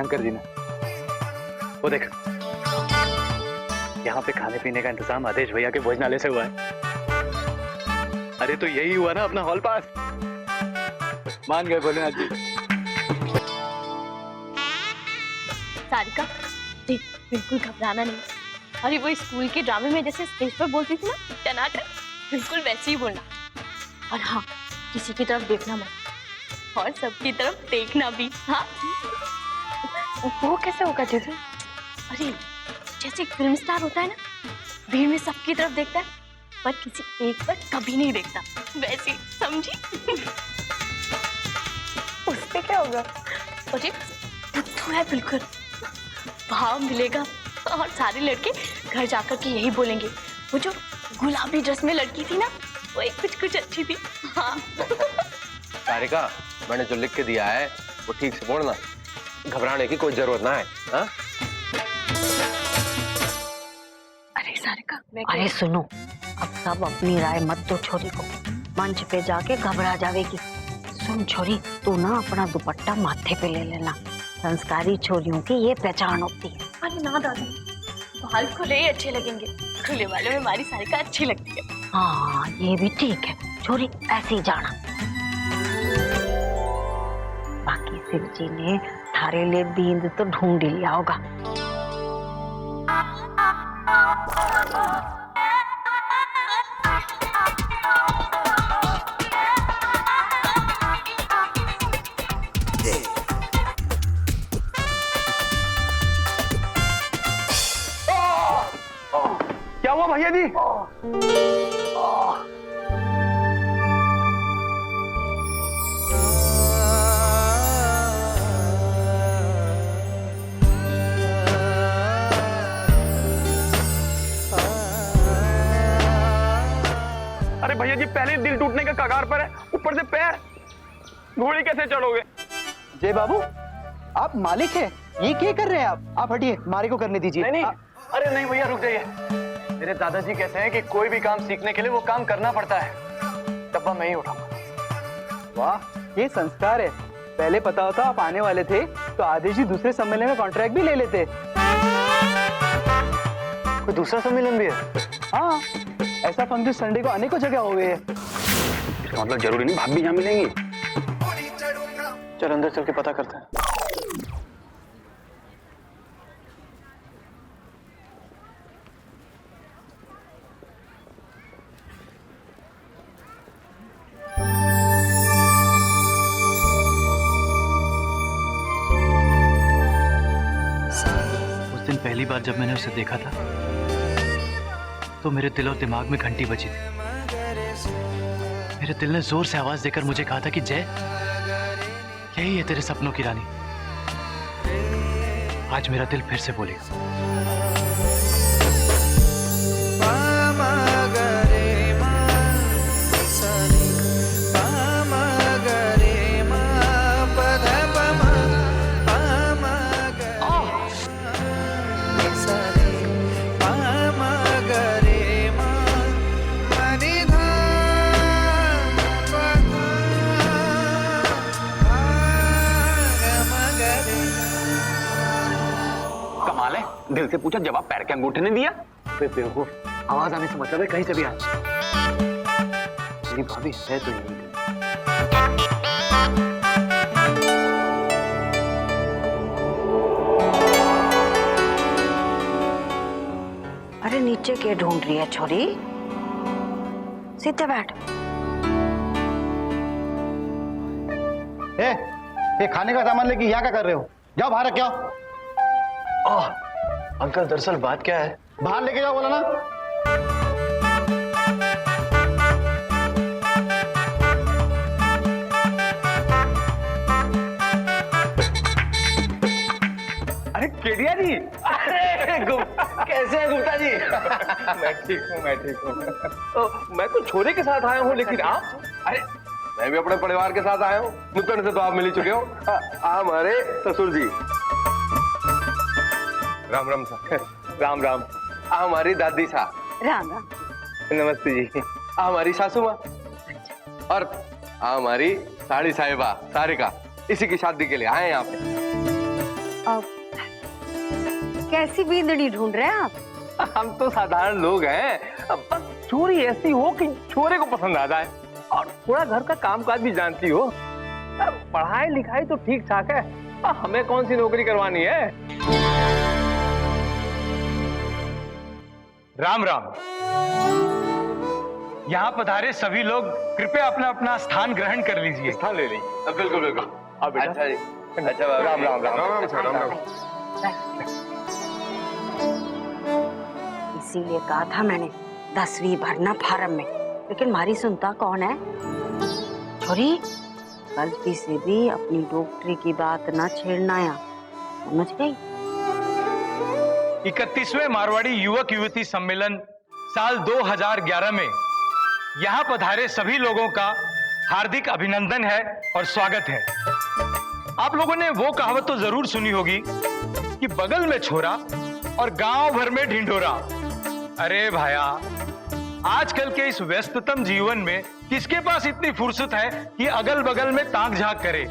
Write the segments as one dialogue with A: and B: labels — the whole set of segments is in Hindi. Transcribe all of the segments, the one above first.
A: शंकर जी ने। वो देख, यहाँ पे खाने पीने का इंतजाम आदेश भैया के भोजनालय से हुआ है। अरे तो यही हुआ ना अपना हॉल पास। मान गए भोलेनाथ जी।
B: सारिका देख, बिल्कुल घबराना नहीं। अरे वो स्कूल के ड्रामे में जैसे स्टेज पर बोलती थी ना टनाटन, बिल्कुल वैसे ही बोलना। और हाँ, किसी की तरफ देखना मत और सबकी तरफ देखना भी। हाँ वो कैसे होगा दीदी? अरे जैसे फिल्म स्टार होता है ना, भीड़ में सबकी तरफ देखता है पर किसी एक पर कभी नहीं देखता, वैसे समझी? उससे क्या होगा? अरे बुद्धू है बिल्कुल, भाव मिलेगा और सारे लड़के घर जाकर के यही बोलेंगे, वो जो गुलाबी ड्रेस में लड़की थी ना, वो एक कुछ अच्छी थी। हाँ
C: सारिका, मैंने जो लिख के दिया है वो ठीक से पढ़ना, घबराने की कोई जरूरत ना है। हाँ?
B: अरे सारिका,
D: अरे सुनो, अब सब अपनी राय मत दो छोरी को, मंच पे जाके घबरा जावेगी। सुन छोरी, तू ना अपना दुपट्टा माथे पे ले लेना, संस्कारी छोरियों की ये पहचान होती है।
B: अरे ना दादी, बाल खुले ही अच्छे लगेंगे, खुले वालों में हमारी सारिका अच्छी लगती है।
D: हाँ ये भी ठीक है छोरी, ऐसे ही जाना। बाकी शिव जी ने थारे लिए बींद तो ढूंढ लिया होगा।
A: क्या हुआ भैया जी? अरे भैया जी, पहले दिल टूटने के कगार पर है, ऊपर से पैर। घोड़ी कैसे चढ़ोगे?
E: जय बाबू, आप मालिक हैं, ये क्या कर रहे हैं आप हटिए, मारे को करने दीजिए।
A: नहीं। अरे नहीं भैया, रुक जाइए। मेरे दादाजी कहते हैं कि कोई भी काम सीखने के लिए वो काम करना पड़ता है। डब्बा मैं ही उठाऊंगा।
E: वाह, ये संस्कार है। पहले पता होता आप आने वाले थे तो आदेश जी दूसरे सम्मेलन में कॉन्ट्रैक्ट भी ले लेते।
A: कोई दूसरा सम्मेलन भी है?
E: हाँ, ऐसा फंक्शन संडे को अनेकों जगह हो गए हैं।
A: इसका मतलब जरूरी नहीं भाभी यहाँ मिलेंगी। चल अंदर चल के पता करते हैं। उस दिन पहली बार जब मैंने उसे देखा था तो मेरे दिल और दिमाग में घंटी बजी थी। मेरे दिल ने जोर से आवाज देकर मुझे कहा था कि जय, यही है तेरे सपनों की रानी। आज मेरा दिल फिर से बोलेगा। दिल से पूछा, जवाब पैर के अंगूठे ने दिया। बेवकूफ, आवाज आने से मतलब है कहीं से भी आ। मेरी भाभी है तो यही।
D: अरे नीचे क्या ढूंढ रही है छोरी, सीधे बैठ।
E: ये खाने का सामान लेके यहाँ क्या कर रहे हो? जाओ बाहर रख आओ।
A: अंकल, दरअसल बात क्या है?
E: बाहर लेके जाओ बोला ना।
A: अरे केडिया जी, अरे कैसे हैं गुप्ता जी?
C: मैं ठीक हूँ। मैं तो छोरे के साथ आया हूँ, लेकिन आप? अरे मैं भी अपने परिवार के साथ आया हूँ। नुक्कड़ से तो आप मिल ही चुके हो। हमारे ससुर जी, राम राम सा।
A: राम राम।
C: हमारी दादी सा।
D: राम राम।
C: नमस्ते जी। हमारी सासू माँ और हमारी साड़ी साहिबा सारिका, इसी की शादी के लिए आए यहाँ पे।
D: कैसी बींदड़ी ढूंढ रहे हैं आप?
C: हम तो साधारण लोग हैं, बस छोरी ऐसी हो कि छोरे को पसंद आ जाए और थोड़ा घर का कामकाज भी जानती हो। पढ़ाई लिखाई तो ठीक ठाक है, हमें कौन सी नौकरी करवानी है।
F: राम राम। यहाँ पधारे सभी लोग कृपया अपना अपना स्थान ग्रहण कर लीजिए।
C: स्थान ले लीजिए। बिल्कुल बिल्कुल।
G: अच्छा जी, अच्छा
C: राम राम राम राम राम राम।
D: इसीलिए कहा था मैंने 10वीं भरना फार्म में, लेकिन हमारी सुनता कौन है? छोरी, गलती से भी अपनी डॉक्टरी की बात ना छेड़ना या, समझ गई?
F: 31वें मारवाड़ी युवक युवती सम्मेलन साल 2011 में यहाँ पधारे सभी लोगों का हार्दिक अभिनंदन है और स्वागत है। आप लोगों ने वो कहावत तो जरूर सुनी होगी कि बगल में छोरा और गांव भर में ढिंढोरा। अरे भाया, आजकल के इस व्यस्ततम जीवन में किसके पास इतनी फुर्सत है कि अगल बगल में ताक झांक करे।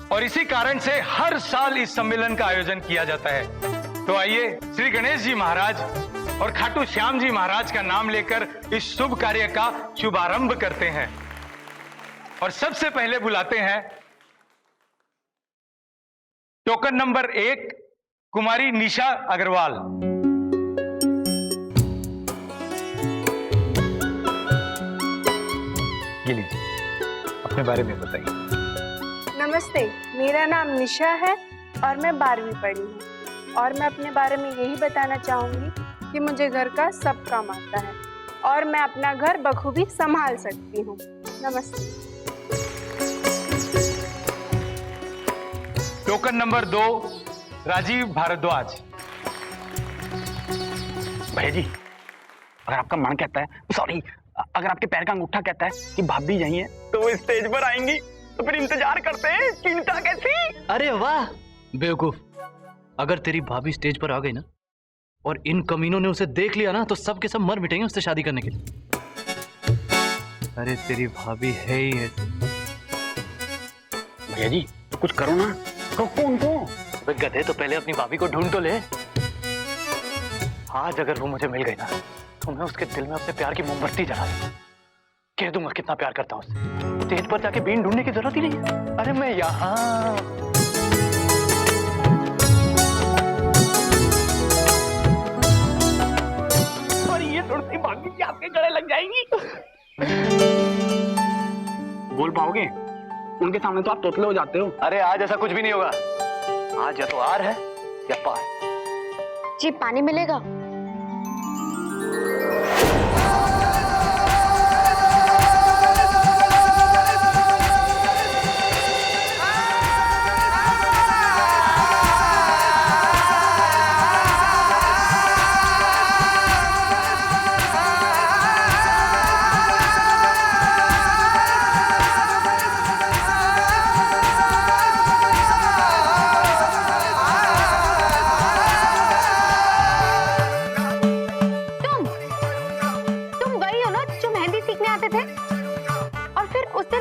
F: और इसी कारण से हर साल इस सम्मेलन का आयोजन किया जाता है। तो आइए श्री गणेश जी महाराज और खाटू श्याम जी महाराज का नाम लेकर इस शुभ कार्य का शुभारंभ करते हैं। और सबसे पहले बुलाते हैं टोकन नंबर 1 कुमारी निशा अग्रवाल। ये लीजिए, अपने बारे में बताइए।
H: नमस्ते, मेरा नाम निशा है और मैं 12वीं पढ़ी हूँ और मैं अपने बारे में यही बताना चाहूँगी कि मुझे घर का सब काम आता है और मैं अपना घर बखूबी संभाल सकती हूँ। नमस्ते।
F: Token number 2 Rajiv Bhardwaj.
E: भैया जी, अगर आपका मन कहता है, सॉरी, अगर आपके पैर का अंगूठा कहता है कि भाभी यहीं है तो वो स्टेज पर आएंगी, तो फिर इंतजार करते हैं, चिंता कैसी।
A: अरे वाह बेवकूफ, अगर तेरी भाभी स्टेज पर आ गई ना और इन कमीनों ने उसे देख लिया ना तो सब के सब मर मिटेंगे उससे शादी करने के लिए। अरे तेरी भाभी है ही ऐसी।
E: भैया जी कुछ करो ना, कहो उनको।
A: अबे गधे, तो पहले अपनी भाभी को ढूंढ तो ले। आज अगर वो मुझे मिल गई ना तो मैं उसके दिल में अपने प्यार की मोमबत्ती जला दूंगा, कह दूंगा कितना प्यार करता हूँ उससे। स्टेज पर जाके बीन ढूंढने की जरूरत ही नहीं है। अरे मैं यहाँ।
E: और ये थोड़ी भाभी जी आपके गले लग जाएंगी। बोल पाओगे? उनके सामने तो आप तोतले हो जाते हो।
A: अरे आज ऐसा कुछ भी नहीं होगा। आज या तो आर है या पार।
B: जी पानी मिलेगा?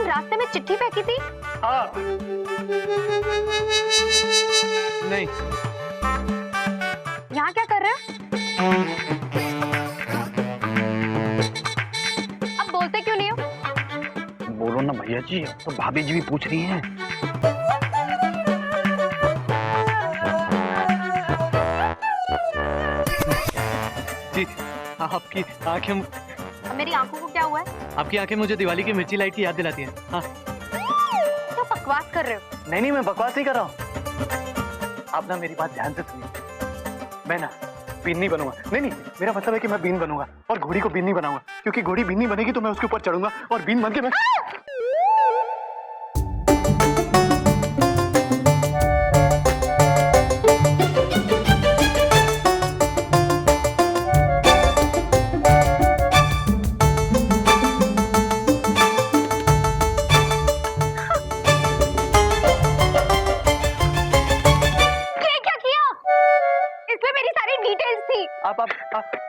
B: रास्ते में चिट्ठी फेंकी थी?
A: हाँ। नहीं।
B: यहाँ क्या कर रहे हो? अब बोलते क्यों नहीं हो?
E: बोलो ना भैया जी, तो भाभी जी भी पूछ रही हैं।
A: जी आपकी आंखें।
B: मेरी आंखों को क्या हुआ है?
A: आपकी आंखें मुझे दिवाली की मिर्ची लाइट की याद दिलाती हैं। हाँ।
B: क्या बकवास कर रहे हो?
A: नहीं मैं बकवास नहीं कर रहा हूँ। आप ना मेरी बात ध्यान से सुनिए। मैं ना बीन नहीं बनूंगा। नहीं मेरा मतलब है कि मैं बीन बनूंगा और घोड़ी को बीन नहीं बनाऊंगा, क्योंकि घोड़ी बीन नहीं बनेगी तो मैं उसके ऊपर चढ़ूंगा और बीन बन के मैं।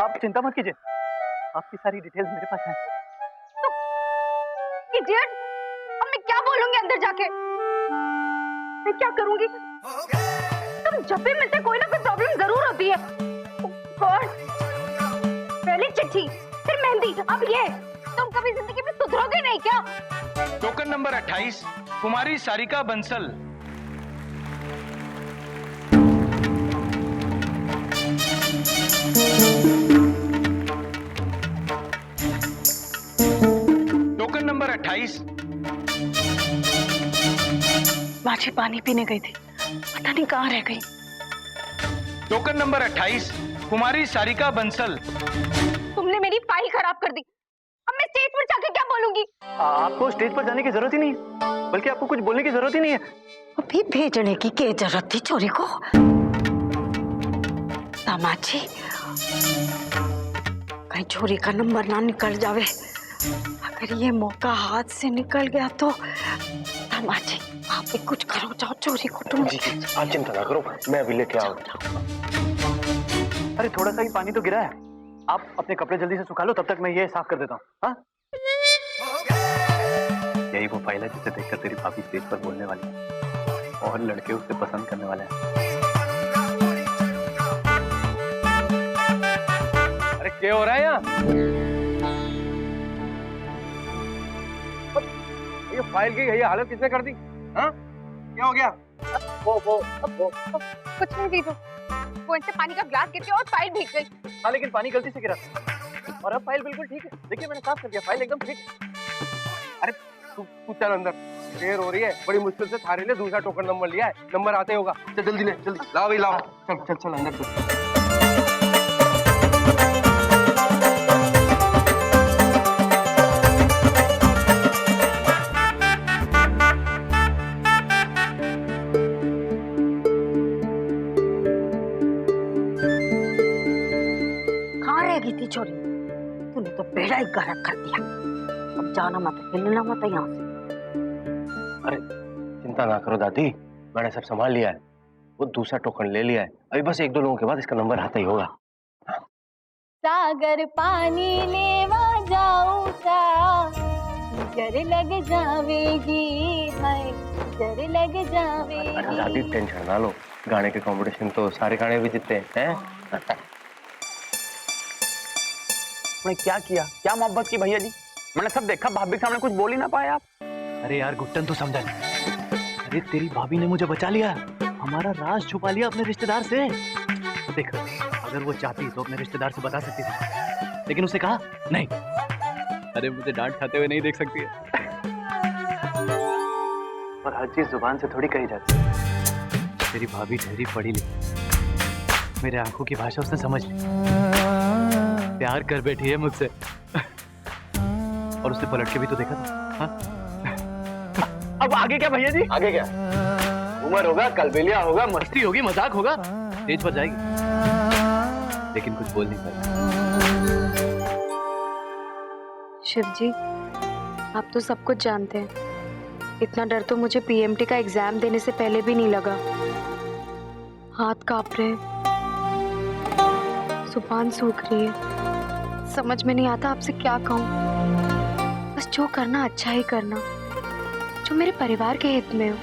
A: आप चिंता मत कीजिए, आपकी सारी डिटेल्स मेरे पास हैं।
B: इडियट, अब मैं क्या बोलूंगी अंदर जाके? मैं क्या करूंगी?
D: तुम जब भी मिलते कोई ना कोई प्रॉब्लम जरूर होती है। कौन? पहले चिट्ठी, फिर मेहंदी, अब ये। तुम कभी जिंदगी में सुधरोगे नहीं क्या?
F: टोकन नंबर 28 कुमारी सारिका बंसल। टोकन नंबर 28
D: माझी पानी पीने गई थी, पता नहीं कहाँ रह गई।
F: टोकन नंबर 28 कुमारी सारिका बंसल।
B: तुमने मेरी फाइल खराब कर दी। अब मैं स्टेज पर जाके क्या बोलूंगी?
A: आपको स्टेज पर जाने की जरूरत ही नहीं है, बल्कि आपको कुछ बोलने की जरूरत ही नहीं है।
D: अभी भेजने की क्या जरूरत थी छोरी को? दामाद जी, कहीं छोरी का नंबर ना निकल जावे। अगर ये मौका हाथ से निकल गया तो दामाद जी आप भी कुछ करो, जाओ छोरी को ढूंढ।
C: आप चिंता ना करो, मैं अभी लेके आऊंगा।
A: अरे थोड़ा सा ही पानी तो गिरा है, आप अपने कपड़े जल्दी से सुखा लो, तब तक मैं ये साफ कर देता हूँ। हाँ? यही वो फाइल है जिसे देखकर तेरी भाभी स्टेज पर बोलने वाली है और लड़के उसे पसंद करने वाले हैं।
C: अरे क्या हो रहा है यहाँ? ये फाइल की ये हालत किसने कर दी? हाँ? क्या हो गया? वो
B: कुछ नहीं दीदू, वो इनसे पानी का ग्लास गिर गया और फाइल भीग गई।
A: हाँ लेकिन पानी गलती से गिरा था और अब फाइल बिल्कुल ठीक है। देखिए मैंने साफ कर दिया, फाइल एकदम ठीक है।
C: अरे तू चल अंदर, देर हो रही है। बड़ी मुश्किल से थारे ने दूसरा टोकन नंबर लिया है, नंबर आते होगा। चल जल्दी ले, जल्दी लाओ भाई लाओ। चल चल चल अंदर चल।
D: कहाँ रह गई थी छोरी? तूने तो बेड़ा ही गर्क कर दिया। अब जाना मत, हिलना मत यहाँ से।
C: अरे चिंता ना करो दादी, मैंने सब संभाल लिया है। वो दूसरा टोकन ले लिया है, अभी बस 1-2 लोगों के बाद इसका नंबर आता ही होगा।
B: सागर पानी लेवा जाऊंगा, डर लग जावेगी, हाय डर लग
C: अरे
B: जावेगी।
C: दादी टेंशन ना लो, गाने के कंपटीशन तो सारे गाने भी जीतते हैं।
E: आपने क्या किया, क्या मोहब्बत की भैया जी? मैंने सब देखा, भाभी के सामने कुछ बोल ही ना पाए आप।
A: अरे यार गुट्टन तू समझा नहीं। अरे तेरी भाभी ने मुझे बचा लिया, हमारा राज छुपा लिया अपने रिश्तेदार से। देख अगर वो चाहती तो अपने रिश्तेदार से बता सकती थी, लेकिन उसने कहा नहीं। अरे मुझे डांट खाते हुए नहीं देख सकती है, और हर चीज जुबान से थोड़ी कही जाती है। तेरी भाभी ठहरी पढ़ी लिखी, मेरे आंखों की भाषा उसने समझ ली, प्यार कर बैठी है मुझसे। और उसने पलट के भी तो देखा था। हाँ?
E: अब आगे क्या भैया जी?
C: आगे क्या? उमर होगा, कलबेलिया होगा,
A: मस्ती होगी, मजाक होगा, स्टेज पर जाएगी, लेकिन कुछ बोल नहीं पाएगी।
H: शिव जी, आप तो सब कुछ जानते हैं। इतना डर तो मुझे पीएमटी का एग्जाम देने से पहले भी नहीं लगा। हाथ कांप रहे, जुबान सूख रही है, समझ में नहीं आता आपसे क्या कहूँ। बस जो करना अच्छा ही करना, जो मेरे परिवार के हित में हो।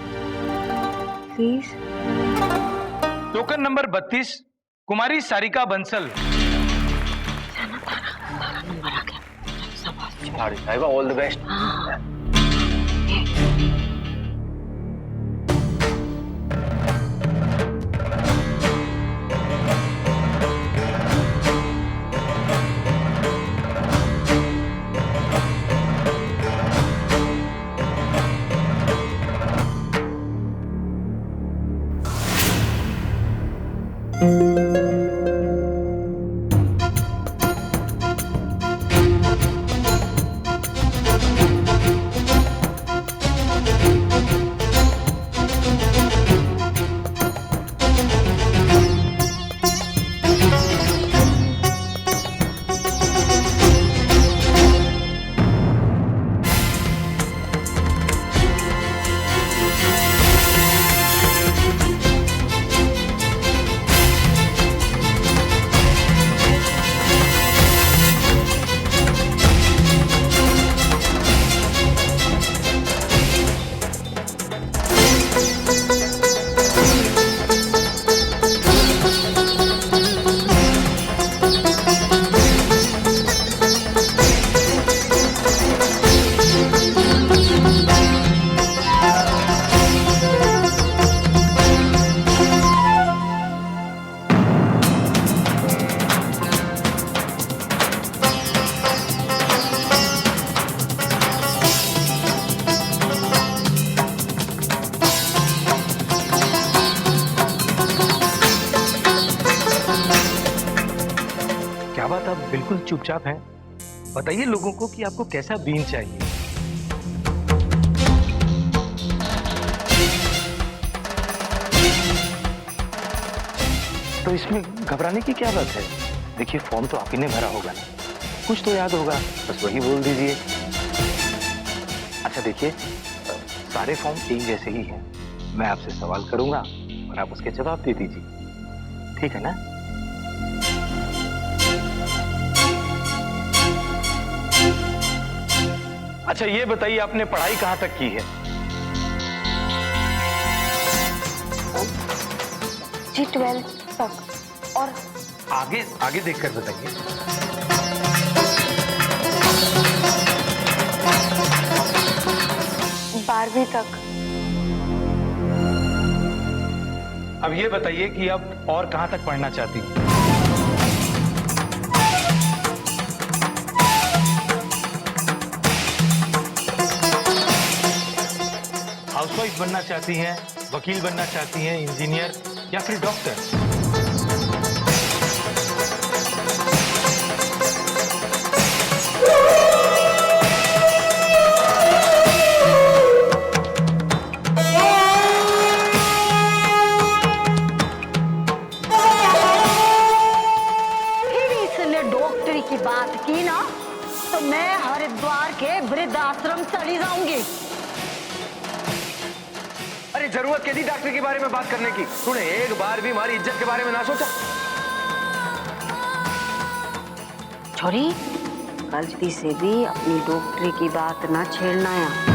H: प्लीज।
F: टोकन नंबर 32 कुमारी सारिका बंसल।
D: नंबर आ गया।
C: साहिबा ऑल द बेस्ट।
D: हाँ।
F: बात, आप बिल्कुल चुपचाप हैं? बताइए लोगों को कि आपको कैसा बीन चाहिए।
C: तो इसमें घबराने की क्या बात है? देखिए फॉर्म तो आप ही ने भरा होगा ना, कुछ तो याद होगा, बस वही बोल दीजिए। अच्छा देखिए, सारे फॉर्म एक जैसे ही हैं। मैं आपसे सवाल करूंगा और आप उसके जवाब दे दीजिए, ठीक है ना?
F: अच्छा ये बताइए, आपने पढ़ाई कहाँ तक की है?
D: जी 12th तक। और
F: आगे आगे देखकर बताइए।
H: 12वीं तक।
F: अब ये बताइए कि आप और कहाँ तक पढ़ना चाहती हैं? हाउसवाइफ बनना चाहती हैं, वकील बनना चाहती हैं, इंजीनियर या फिर डॉक्टर?
D: फिर इसने डॉक्टरी की बात की ना, तो मैं हरिद्वार के वृद्धाश्रम चली जाऊंगी।
C: अरे जरूरत क्या थी डॉक्टर के बारे में बात करने की? तूने एक बार भी हमारी इज्जत के बारे में ना सोचा?
D: छोरी, गलती से भी अपनी डॉक्टरी की बात ना छेड़ना है।